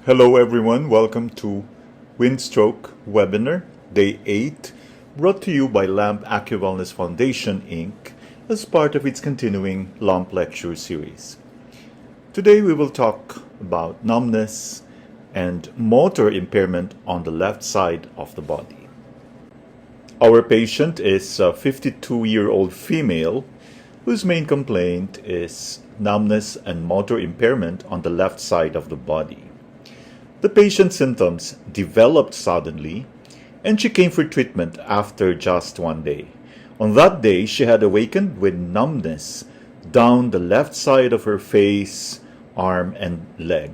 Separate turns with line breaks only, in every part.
Hello everyone, welcome to Windstroke Webinar, Day 8, brought to you by LAMP AccuWellness Foundation, Inc. as part of its continuing LAMP lecture series. Today we will talk about numbness and motor impairment on the left side of the body. Our patient is a 52-year-old female whose main complaint is numbness and motor impairment on the left side of the body. The patient's symptoms developed suddenly, and she came for treatment after just one day. On that day, she had awakened with numbness down the left side of her face, arm, and leg.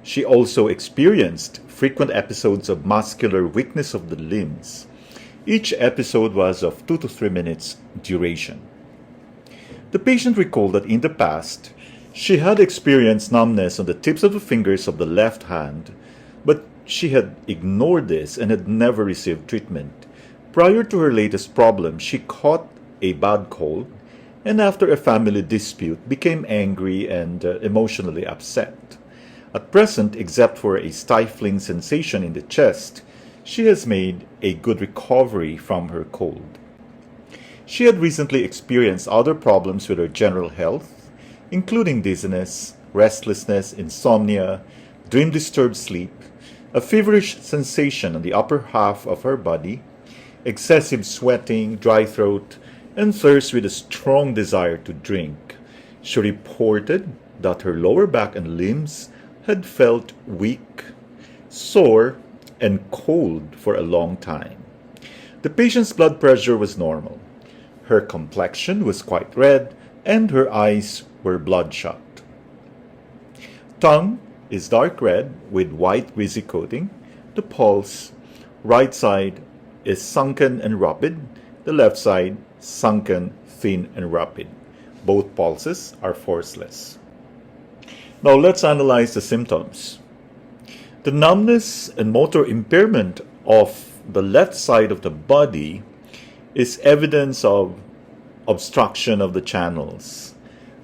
She also experienced frequent episodes of muscular weakness of the limbs. Each episode was of 2 to 3 minutes duration. The patient recalled that in the past, she had experienced numbness on the tips of the fingers of the left hand, but she had ignored this and had never received treatment. Prior to her latest problem, she caught a bad cold and after a family dispute became angry and emotionally upset. At present, except for a stifling sensation in the chest, she has made a good recovery from her cold. She had recently experienced other problems with her general health, including dizziness, restlessness, insomnia, dream-disturbed sleep, a feverish sensation on the upper half of her body, excessive sweating, dry throat, and thirst with a strong desire to drink. She reported that her lower back and limbs had felt weak, sore, and cold for a long time. The patient's blood pressure was normal. Her complexion was quite red, and her eyes were bloodshot. Tongue is dark red with white greasy coating. The pulse, right side, is sunken and rapid. The left side, sunken, thin, and rapid. Both pulses are forceless. Now let's analyze the symptoms. The numbness and motor impairment of the left side of the body is evidence of obstruction of the channels.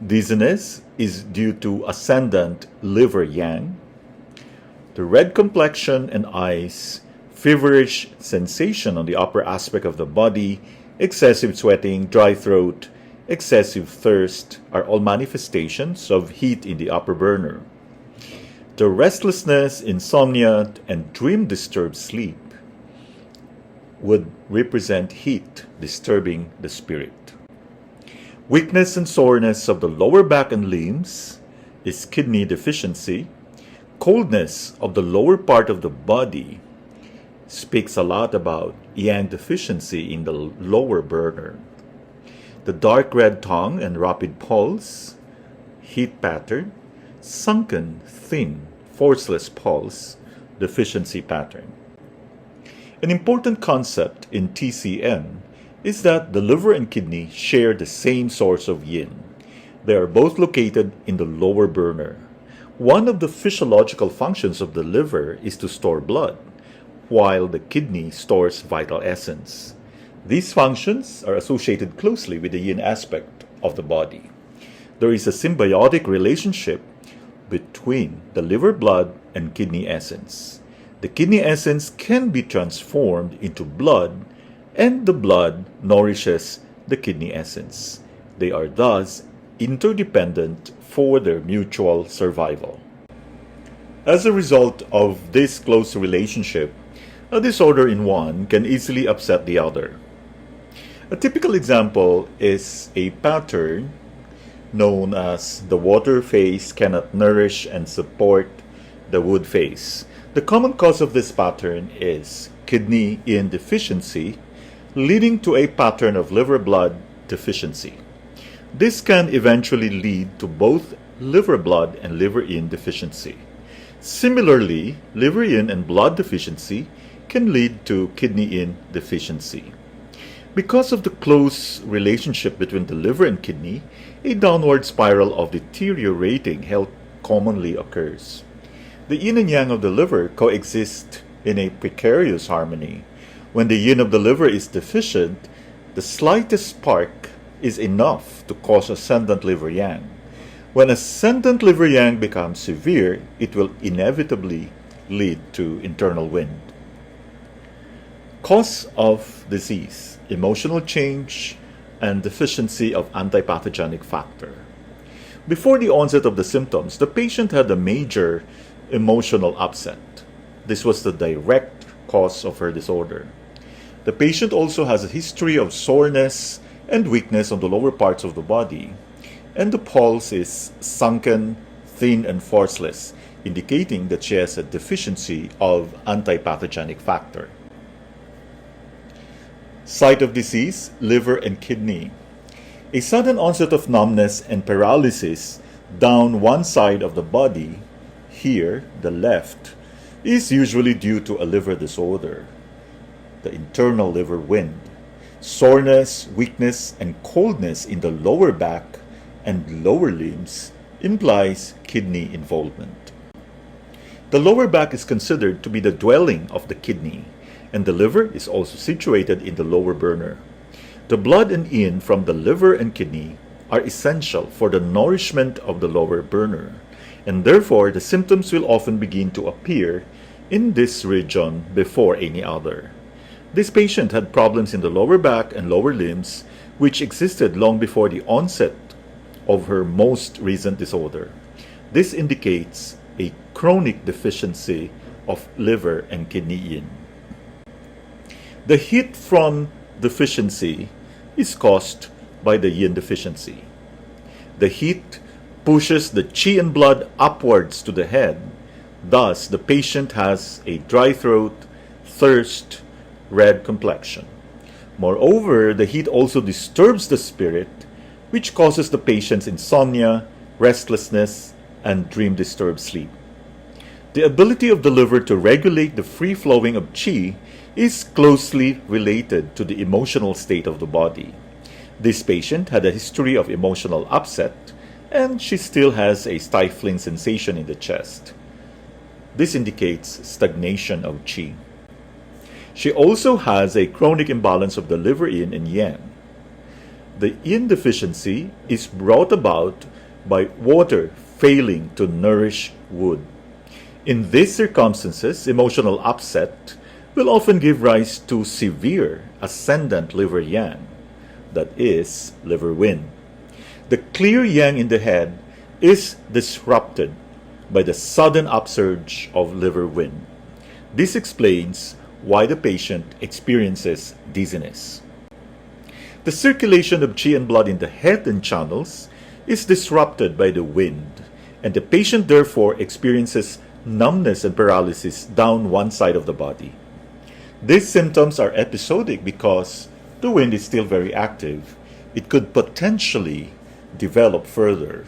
Dizziness is due to ascendant liver yang. The red complexion and eyes, feverish sensation on the upper aspect of the body, excessive sweating, dry throat, excessive thirst are all manifestations of heat in the upper burner. The restlessness, insomnia, and dream-disturbed sleep would represent heat disturbing the spirit. Weakness and soreness of the lower back and limbs is kidney deficiency. Coldness of the lower part of the body speaks a lot about yang deficiency in the lower burner. The dark red tongue and rapid pulse, heat pattern, sunken, thin, forceless pulse, deficiency pattern. An important concept in TCM is that the liver and kidney share the same source of yin. They are both located in the lower burner. One of the physiological functions of the liver is to store blood, while the kidney stores vital essence. These functions are associated closely with the yin aspect of the body. There is a symbiotic relationship between the liver blood and kidney essence. The kidney essence can be transformed into blood, and the blood nourishes the kidney essence. They are thus interdependent for their mutual survival. As a result of this close relationship, a disorder in one can easily upset the other. A typical example is a pattern known as the water face cannot nourish and support the wood face. The common cause of this pattern is kidney yin deficiency, leading to a pattern of liver blood deficiency. This can eventually lead to both liver blood and liver yin deficiency. Similarly, liver yin and blood deficiency can lead to kidney yin deficiency. Because of the close relationship between the liver and kidney, a downward spiral of deteriorating health commonly occurs. The yin and yang of the liver coexist in a precarious harmony. When the yin of the liver is deficient, the slightest spark is enough to cause ascendant liver yang. When ascendant liver yang becomes severe, it will inevitably lead to internal wind. Cause of disease: emotional change and deficiency of antipathogenic factor. Before the onset of the symptoms, the patient had a major emotional upset. This was the direct cause of her disorder. The patient also has a history of soreness and weakness on the lower parts of the body, and the pulse is sunken, thin, and forceless, indicating that she has a deficiency of antipathogenic factor. Site of disease: liver and kidney. A sudden onset of numbness and paralysis down one side of the body, here, the left, is usually due to a liver disorder, the internal liver wind. Soreness, weakness, and coldness in the lower back and lower limbs implies kidney involvement. The lower back is considered to be the dwelling of the kidney, and the liver is also situated in the lower burner. The blood and yin from the liver and kidney are essential for the nourishment of the lower burner, and therefore the symptoms will often begin to appear in this region before any other. This patient had problems in the lower back and lower limbs which existed long before the onset of her most recent disorder. This indicates a chronic deficiency of liver and kidney yin. The heat from deficiency is caused by the yin deficiency. The heat pushes the qi and blood upwards to the head. Thus, the patient has a dry throat, thirst, red complexion. Moreover, the heat also disturbs the spirit, which causes the patient's insomnia, restlessness, and dream-disturbed sleep. The ability of the liver to regulate the free flowing of qi is closely related to the emotional state of the body. This patient had a history of emotional upset, and she still has a stifling sensation in the chest. This indicates stagnation of qi. She also has a chronic imbalance of the liver yin and yang. The yin deficiency is brought about by water failing to nourish wood. In these circumstances, emotional upset will often give rise to severe ascendant liver yang, that is, liver wind. The clear yang in the head is disrupted by the sudden upsurge of liver wind. This explains why the patient experiences dizziness. The circulation of qi and blood in the head and channels is disrupted by the wind, and the patient therefore experiences numbness and paralysis down one side of the body. These symptoms are episodic because the wind is still very active. It could potentially develop further.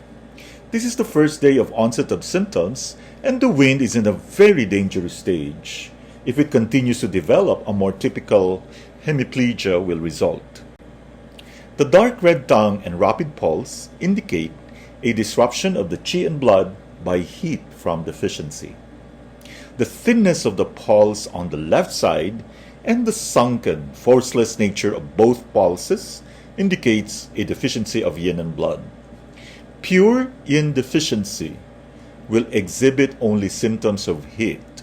This is the first day of onset of symptoms, and the wind is in a very dangerous stage. If it continues to develop, a more typical hemiplegia will result. The dark red tongue and rapid pulse indicate a disruption of the qi and blood by heat from deficiency. The thinness of the pulse on the left side and the sunken, forceless nature of both pulses indicates a deficiency of yin and blood. Pure yin deficiency will exhibit only symptoms of heat,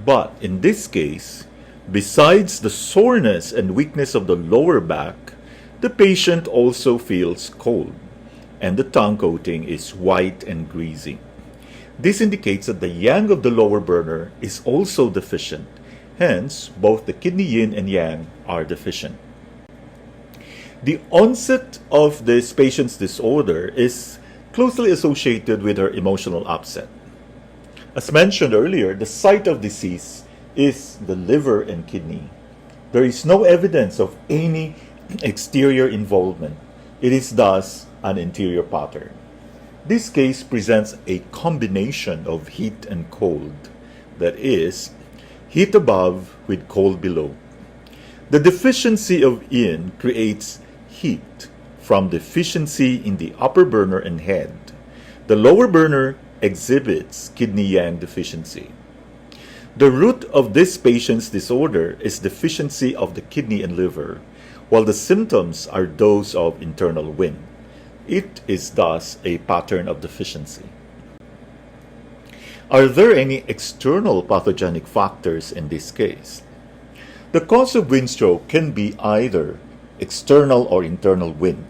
but in this case, besides the soreness and weakness of the lower back, the patient also feels cold, and the tongue coating is white and greasy. This indicates that the yang of the lower burner is also deficient. Hence, both the kidney yin and yang are deficient. The onset of this patient's disorder is closely associated with her emotional upset. As mentioned earlier, the site of disease is the liver and kidney. There is no evidence of any exterior involvement. It is thus an interior pattern. This case presents a combination of heat and cold, that is, heat above with cold below. The deficiency of yin creates heat from deficiency in the upper burner and head. The lower burner exhibits kidney yang deficiency. The root of this patient's disorder is deficiency of the kidney and liver, while the symptoms are those of internal wind. It is thus a pattern of deficiency. Are there any external pathogenic factors in this case? The cause of wind stroke can be either external or internal wind.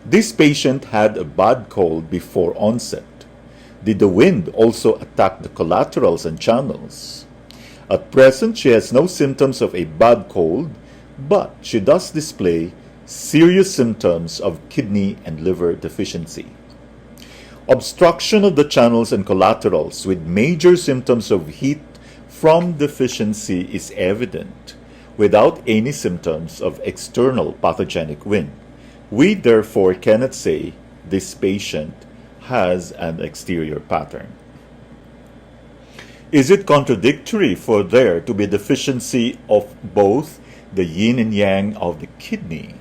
This patient had a bad cold before onset. Did the wind also attack the collaterals and channels? At present, she has no symptoms of a bad cold, but she does display serious symptoms of kidney and liver deficiency. Obstruction of the channels and collaterals with major symptoms of heat from deficiency is evident without any symptoms of external pathogenic wind. We therefore cannot say this patient has an exterior pattern. Is it contradictory for there to be deficiency of both the yin and yang of the kidney?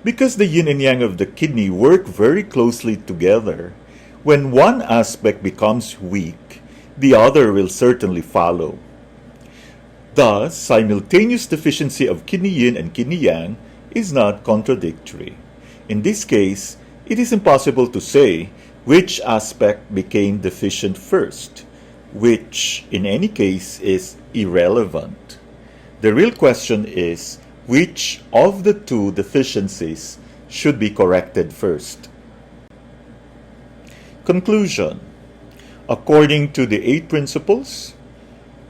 Because the yin and yang of the kidney work very closely together, when one aspect becomes weak, the other will certainly follow. Thus, simultaneous deficiency of kidney yin and kidney yang is not contradictory. In this case, it is impossible to say which aspect became deficient first, which in any case is irrelevant. The real question is which of the two deficiencies should be corrected first. Conclusion. According to the 8 principles,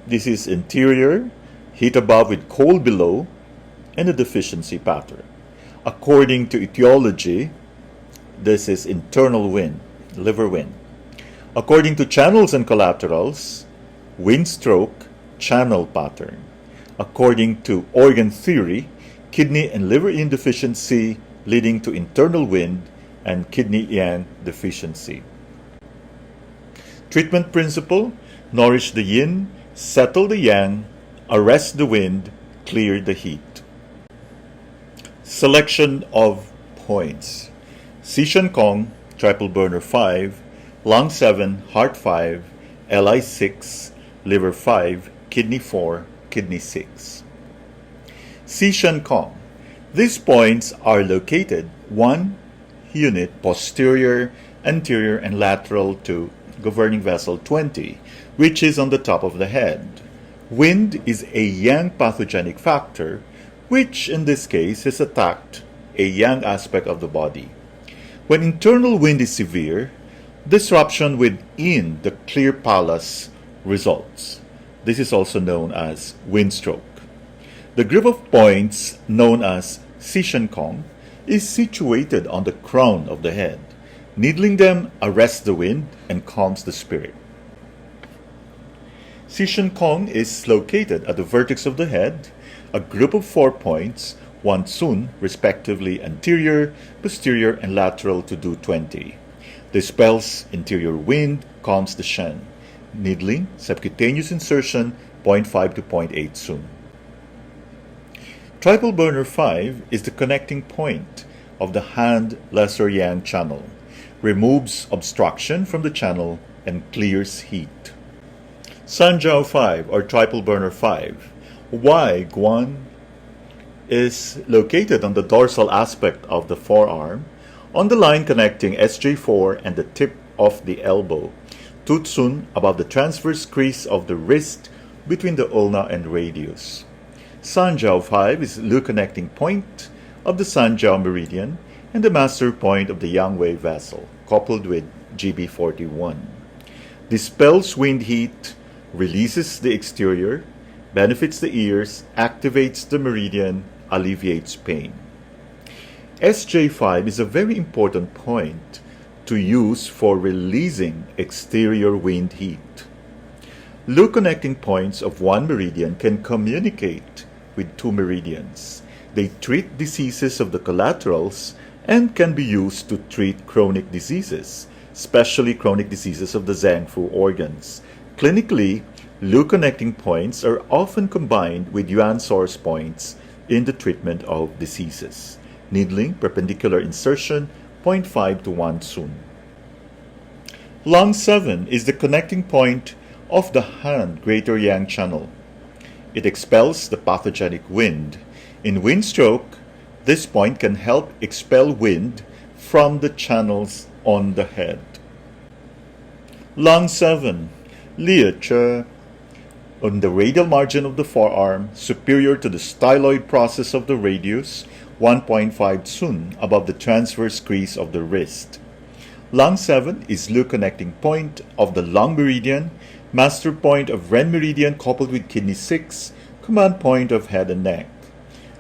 this is interior, heat above with cold below, and a deficiency pattern. According to etiology, this is internal wind, liver wind. According to channels and collaterals, wind stroke, channel pattern. According to organ theory, kidney and liver yin deficiency leading to internal wind and kidney yang deficiency. Treatment principle: nourish the yin, settle the yang, arrest the wind, clear the heat. Selection of points: Sishan Kong, triple burner 5, lung 7, heart 5, LI 6, liver 5, kidney 4, kidney 6. Sishan Kong. These points are located 1 unit posterior, anterior, and lateral to governing vessel 20, which is on the top of the head. Wind is a yang pathogenic factor, which in this case has attacked a yang aspect of the body. When internal wind is severe, disruption within the clear palus results. This is also known as wind stroke. The group of points known as Sishan Kong is situated on the crown of the head. Needling them arrests the wind and calms the spirit. Sishan Kong is located at the vertex of the head, a group of 4 points, 1 Sun, respectively anterior, posterior, and lateral to do 20. Dispels interior wind, calms the Shen. Needling, subcutaneous insertion, 0.5 to 0.8 Sun. Triple burner 5 is the connecting point of the hand lesser yang channel, removes obstruction from the channel, and clears heat. Sanjiao 5 or triple burner 5, Y Guan, is located on the dorsal aspect of the forearm, on the line connecting SJ4 and the tip of the elbow, Tutsun above the transverse crease of the wrist between the ulna and radius. Sanjiao 5 is the connecting point of the Sanjiao meridian and the master point of the Yangwei vessel, coupled with GB41. Dispels wind heat, releases the exterior, benefits the ears, activates the meridian, alleviates pain. SJ5 is a very important point to use for releasing exterior wind heat. Loop connecting points of one meridian can communicate with 2 meridians. They treat diseases of the collaterals and can be used to treat chronic diseases, especially chronic diseases of the Zhangfu organs. Clinically, loop connecting points are often combined with Yuan source points in the treatment of diseases. Needling, perpendicular insertion, 0.5 to 1 Sun. Lung 7 is the connecting point of the hand greater yang channel. It expels the pathogenic wind. In wind stroke, this point can help expel wind from the channels on the head. Lung 7, Liache, on the radial margin of the forearm, superior to the styloid process of the radius, 1.5 sun above the transverse crease of the wrist. Lung 7 is loop connecting point of the lung meridian, master point of Ren meridian coupled with kidney 6, command point of head and neck.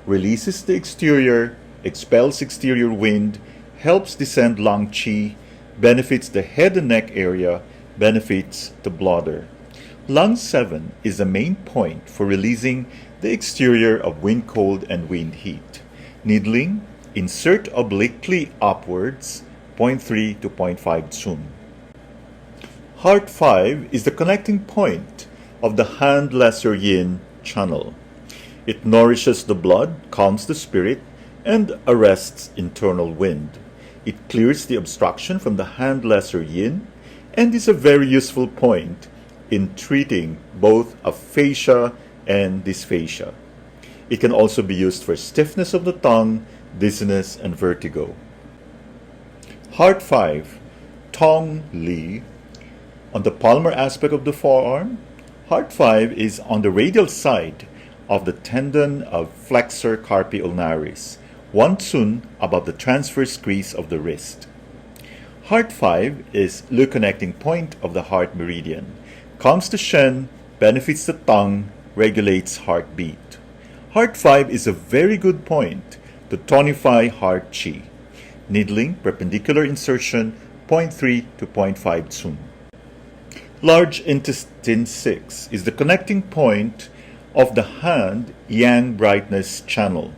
Releases the exterior, expels exterior wind, helps descend lung qi, benefits the head and neck area, benefits the bladder. Lung 7 is the main point for releasing the exterior of wind cold and wind heat. Needling, insert obliquely upwards, 0.3 to 0.5 sun. Heart 5 is the connecting point of the hand lesser yin channel. It nourishes the blood, calms the spirit, and arrests internal wind. It clears the obstruction from the hand lesser yin and is a very useful point in treating both aphasia and dysphagia. It can also be used for stiffness of the tongue, dizziness, and vertigo. Heart 5, Tong Li. On the palmar aspect of the forearm, Heart 5 is on the radial side of the tendon of flexor carpi ulnaris, 1 sun above the transverse crease of the wrist. Heart 5 is the connecting point of the heart meridian, calms the shen, benefits the tongue, regulates heartbeat. Heart 5 is a very good point to tonify heart qi. Needling, perpendicular insertion, 0.3 to 0.5 sun. Large intestine 6 is the connecting point of the hand yang brightness channel.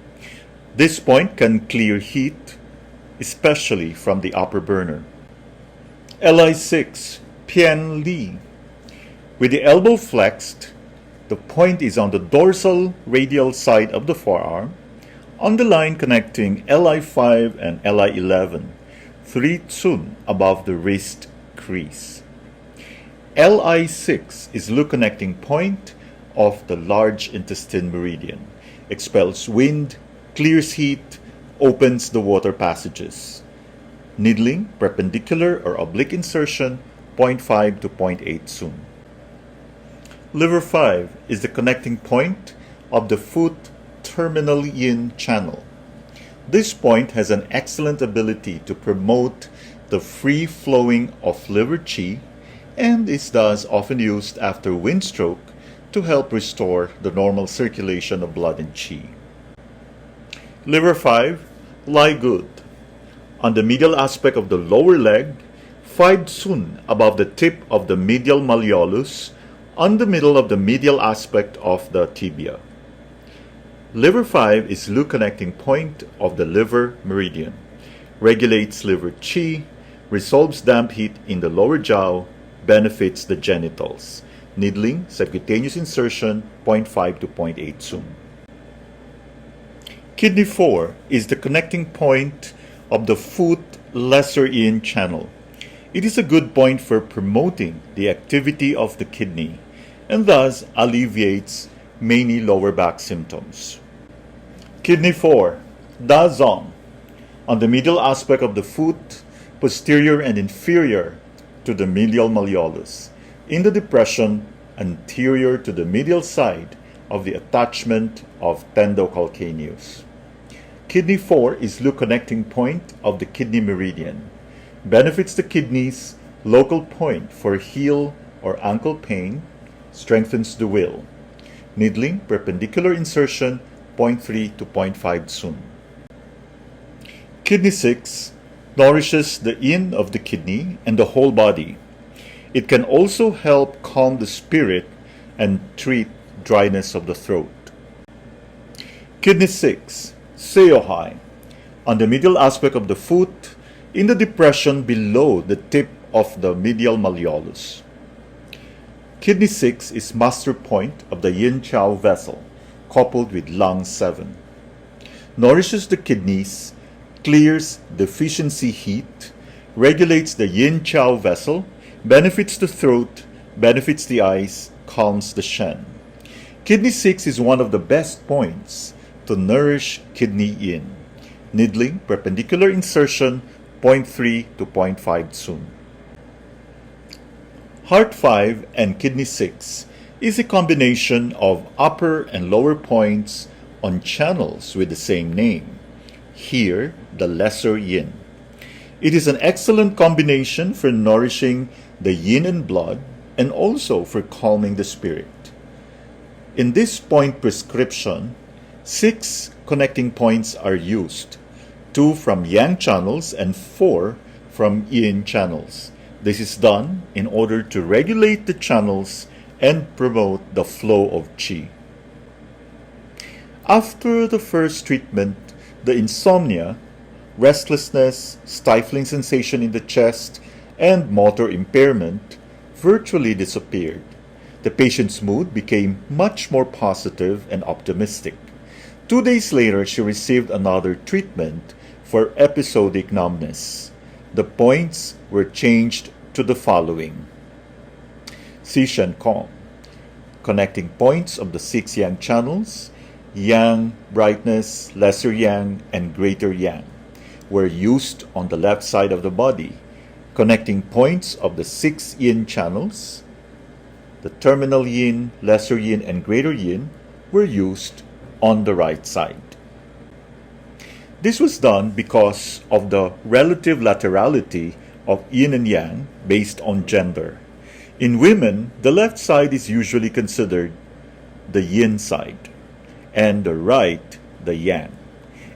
This point can clear heat, especially from the upper burner. Li6, Pian Li. With the elbow flexed, the point is on the dorsal radial side of the forearm, on the line connecting Li5 and Li11, 3 sun above the wrist crease. Li6 is the connecting point of the large intestine meridian, expels wind, clears heat, opens the water passages. Needling, perpendicular or oblique insertion, 0.5 to 0.8 sun. Liver 5 is the connecting point of the foot terminal yin channel. This point has an excellent ability to promote the free flowing of liver qi and is thus often used after wind stroke to help restore the normal circulation of blood and qi. Liver 5, lie good. On the medial aspect of the lower leg, 5 sun above the tip of the medial malleolus, on the middle of the medial aspect of the tibia. Liver 5 is the connecting point of the liver meridian, regulates liver qi, resolves damp heat in the lower jaw, benefits the genitals. Needling, subcutaneous insertion, 0.5 to 0.8 sun. Kidney 4 is the connecting point of the foot lesser yin channel. It is a good point for promoting the activity of the kidney and thus alleviates many lower back symptoms. Kidney 4, Da Zong, on the medial aspect of the foot, posterior and inferior to the medial malleolus, in the depression anterior to the medial side of the attachment of tendocalcaneus. Kidney 4 is the connecting point of the kidney meridian, benefits the kidneys, local point for heel or ankle pain, strengthens the will. Needling, perpendicular insertion, 0.3 to 0.5 sun. Kidney 6 nourishes the yin of the kidney and the whole body. It can also help calm the spirit and treat dryness of the throat. Kidney 6, Seohai, on the medial aspect of the foot, in the depression below the tip of the medial malleolus. Kidney 6 is master point of the yin chao vessel, coupled with lung 7. Nourishes the kidneys, clears deficiency heat, regulates the yin chao vessel, benefits the throat, benefits the eyes, calms the shen. Kidney 6 is one of the best points to nourish kidney yin. Needling, perpendicular insertion, 0.3 to 0.5 soon. Heart 5 and kidney 6 is a combination of upper and lower points on channels with the same name, here the lesser yin. It is an excellent combination for nourishing the yin and blood and also for calming the spirit. In this point prescription, 6 connecting points are used, 2 from yang channels and 4 from yin channels. This is done in order to regulate the channels and promote the flow of qi. After the first treatment, the insomnia, restlessness, stifling sensation in the chest, and motor impairment virtually disappeared. The patient's mood became much more positive and optimistic. 2 days later, she received another treatment for episodic numbness. The points were changed to the following: Si Shen Kong, connecting points of the 6 yang channels, yang, brightness, lesser yang, and greater yang, were used on the left side of the body. Connecting points of the 6 yin channels, the terminal yin, lesser yin, and greater yin, were used on the right side. This was done because of the relative laterality of yin and yang based on gender. In women, the left side is usually considered the yin side, and the right the yang.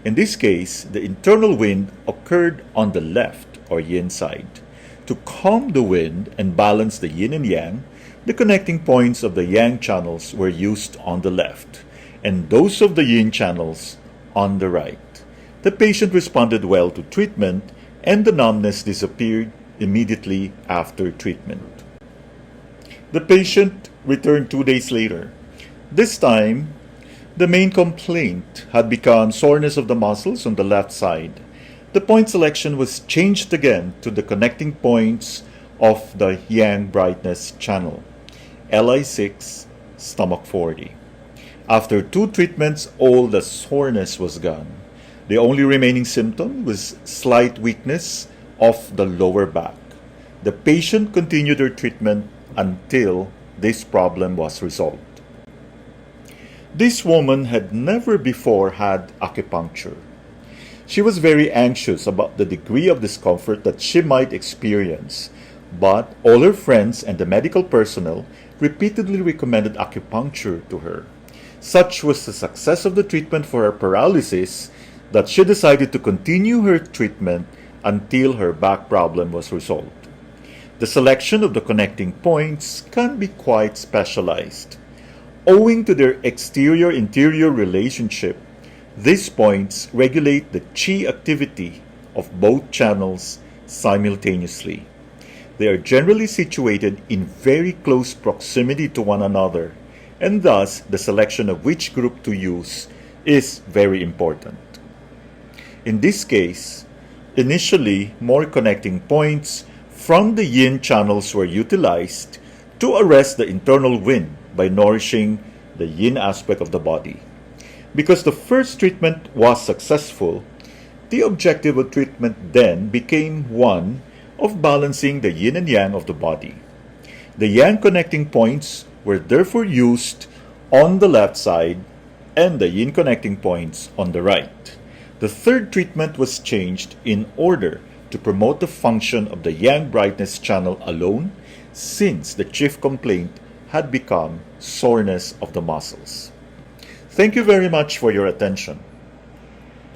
In this case, the internal wind occurred on the left or yin side. To calm the wind and balance the yin and yang, the connecting points of the yang channels were used on the left, and those of the yin channels on the right. The patient responded well to treatment, and the numbness disappeared immediately after treatment. The patient returned 2 days later. This time, the main complaint had become soreness of the muscles on the left side. The point selection was changed again to the connecting points of the yang brightness channel, Li6, stomach 40. After 2 treatments, all the soreness was gone. The only remaining symptom was slight weakness of the lower back. The patient continued her treatment until this problem was resolved. This woman had never before had acupuncture. She was very anxious about the degree of discomfort that she might experience, but all her friends and the medical personnel repeatedly recommended acupuncture to her. Such was the success of the treatment for her paralysis that she decided to continue her treatment until her back problem was resolved. The selection of the connecting points can be quite specialized. Owing to their exterior-interior relationship, these points regulate the qi activity of both channels simultaneously. They are generally situated in very close proximity to one another, and thus the selection of which group to use is very important. In this case, initially more connecting points from the yin channels were utilized to arrest the internal wind by nourishing the yin aspect of the body. Because the first treatment was successful, the objective of treatment then became one of balancing the yin and yang of the body. The yang connecting points were therefore used on the left side and the yin connecting points on the right. The third treatment was changed in order to promote the function of the yang brightness channel alone, since the chief complaint had become soreness of the muscles. Thank you very much for your attention.